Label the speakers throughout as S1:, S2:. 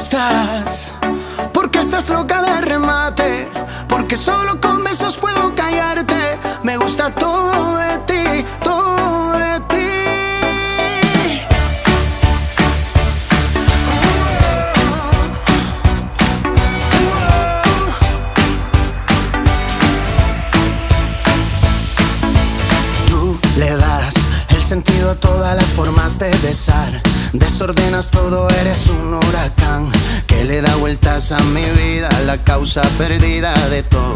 S1: gustas, porque estás loca de remate, porque solo con besos puedo callarte. Me gusta todo de ti, todo de ti. Tú le das el sentido a todas las formas de besar. Desordenas todo, eres un huracán que le da vueltas a mi vida, la causa perdida de todo.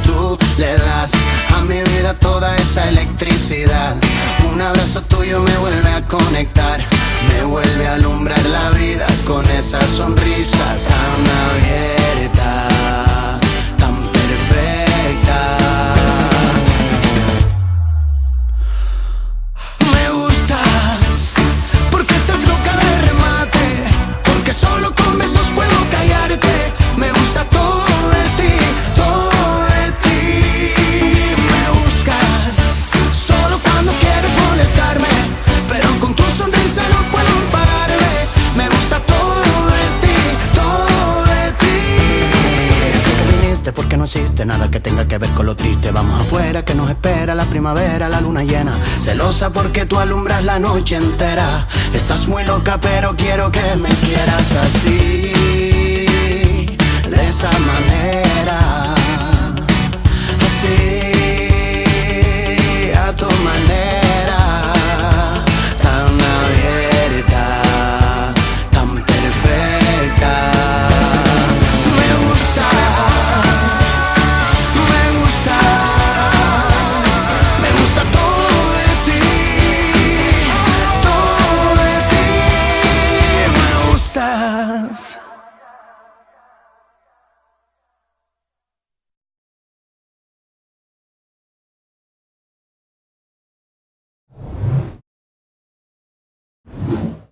S1: Tú le das a mi vida toda esa electricidad. Un abrazo tuyo me vuelve a conectar, me vuelve a alumbrar la vida con esa sonrisa tan abierta, tan perfecta. Me gustas, porque estás loca de remate, porque solo con besos puedo callarte. Me gusta todo de ti, todo de ti. Me buscas solo cuando quieres molestarme, pero con tu sonrisa no puedo pararme. Me gusta todo de ti, todo de ti. Sé que viniste porque no existe nada que tenga que ver con lo triste. Vamos afuera que nos espera la primavera, la luna llena. Celosa porque tú alumbras la noche entera. Estás muy loca pero quiero que me quieras así, de esa manera.